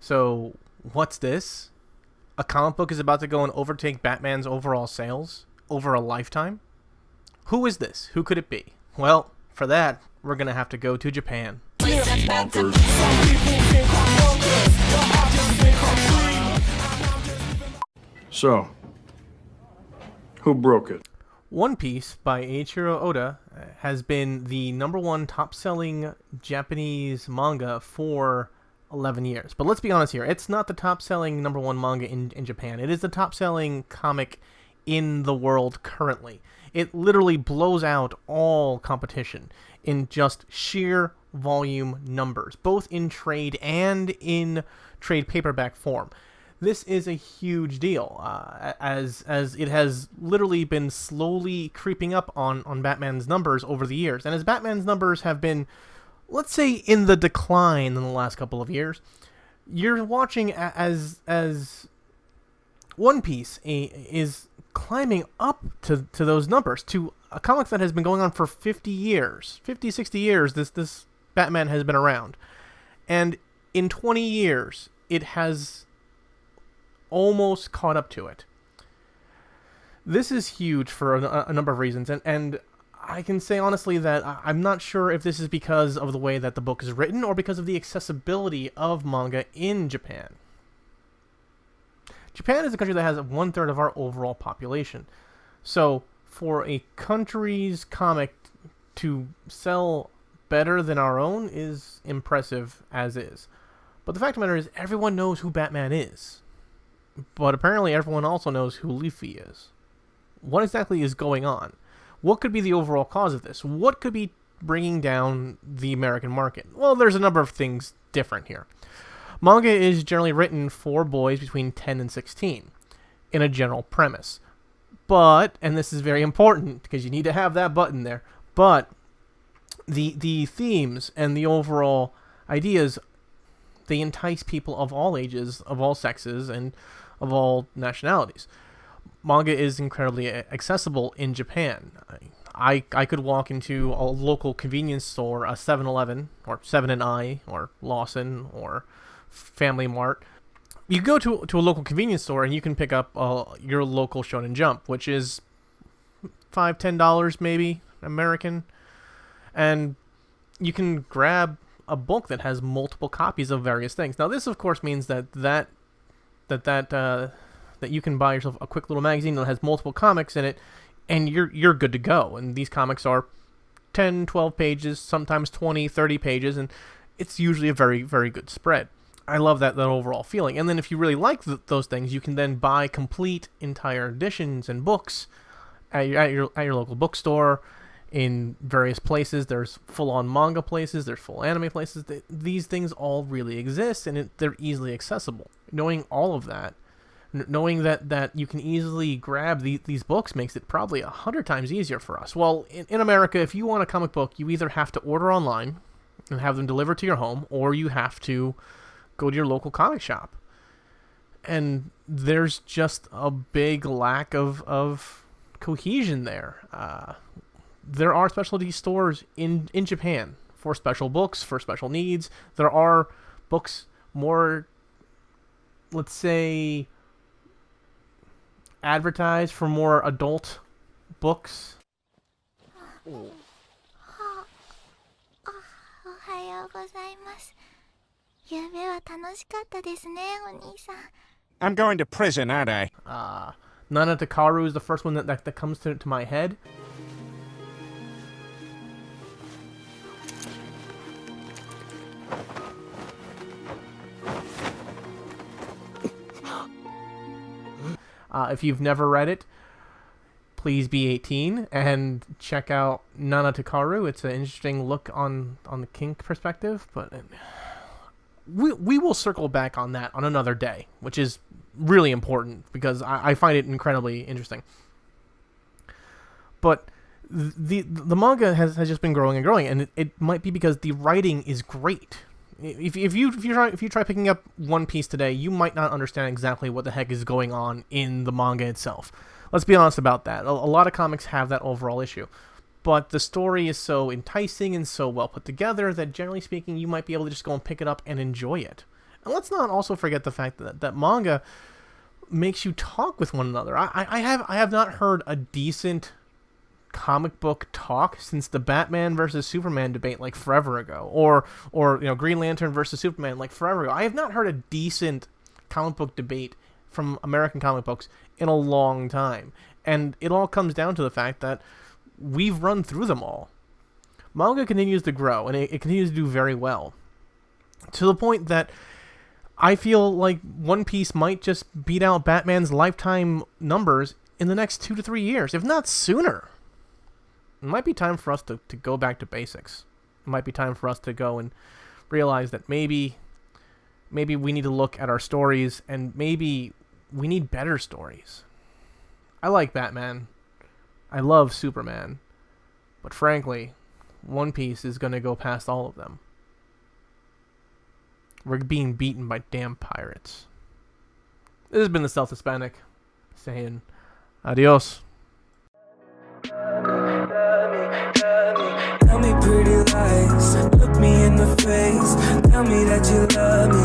So, what's this? A comic book is about to go and overtake Batman's overall sales over a lifetime? Who is this? Who could it be? Well, for that, we're going to have to go to Japan. So, who broke it? One Piece by Eiichiro Oda has been the #1 top-selling Japanese manga for 11 years. But let's be honest here, it's not the top-selling #1 manga in Japan. It is the top-selling comic in the world currently. It literally blows out all competition in just sheer volume numbers, both in trade and in trade paperback form. This is a huge deal, as it has literally been slowly creeping up on Batman's numbers over the years. And as Batman's numbers have been, let's say, in the decline in the last couple of years, you're watching as One Piece is climbing up to those numbers, to a comic that has been going on for 50 years. 50, 60 years, this Batman has been around. And in 20 years, it has almost caught up to it. This is huge for a number of reasons, and I can say honestly that I'm not sure if this is because of the way that the book is written or because of the accessibility of manga in Japan. Japan is a country that has 1/3 of our overall population. So for a country's comic to sell better than our own is impressive as is. But the fact of the matter is, everyone knows who Batman is. But apparently everyone also knows who Luffy is. What exactly is going on? What could be the overall cause of this? What could be bringing down the American market? Well, there's a number of things different here. Manga is generally written for boys between 10 and 16 in a general premise. But, and this is very important because you need to have that button there, but the themes and the overall ideas, they entice people of all ages, of all sexes, and of all nationalities. Manga is incredibly accessible in Japan. I could walk into a local convenience store, a 7-Eleven, or 7 & I, or Lawson, or Family Mart. You go to a local convenience store and you can pick up your local Shonen Jump, which is $5, $10 maybe, American. And you can grab a book that has multiple copies of various things. Now, this, of course, means that you can buy yourself a quick little magazine that has multiple comics in it, and you're good to go. And these comics are 10, 12 pages, sometimes 20, 30 pages, and it's usually a very, very good spread. I love that overall feeling. And then if you really like those things, you can then buy complete entire editions and books at your local bookstore. In various places, there's full-on manga places, there's full anime places. These things all really exist, and they're easily accessible. Knowing all of that, knowing that you can easily grab these books makes it probably 100 times easier for us. Well, in America, if you want a comic book, you either have to order online and have them delivered to your home, or you have to go to your local comic shop. And there's just a big lack of cohesion there. There are specialty stores in Japan for special books, for special needs. There are books more, let's say, advertised for more adult books. おはようございます。夢は楽しかったですね、お兄さん。I'm going to prison, aren't I? Nana Takaru is the first one that comes to my head. If you've never read it, please be 18 and check out Nana Takaru. It's an interesting look on the kink perspective, but we will circle back on that on another day, which is really important because I find it incredibly interesting. But the manga has just been growing and growing, and it might be because the writing is great. If you try picking up One Piece today, you might not understand exactly what the heck is going on in the manga itself. Let's be honest about that. A lot of comics have that overall issue. But the story is so enticing and so well put together that, generally speaking, you might be able to just go and pick it up and enjoy it. And let's not also forget the fact that manga makes you talk with one another. I have not heard a decent comic book talk since the Batman versus Superman debate like forever ago, or Green Lantern versus Superman like forever ago. I have not heard a decent comic book debate from American comic books in a long time, and it all comes down to the fact that we've run through them all. Manga continues to grow, and it continues to do very well, to the point that I feel like One Piece might just beat out Batman's lifetime numbers in the next 2 to 3 years, if not sooner. It might be time for us to go back to basics. It might be time for us to go and realize that maybe we need to look at our stories, and maybe we need better stories. I like Batman. I love Superman. But frankly, One Piece is going to go past all of them. We're being beaten by damn pirates. This has been the Stealth Hispanic saying adios. Tell me pretty lies, look me in the face. Tell me that you love me.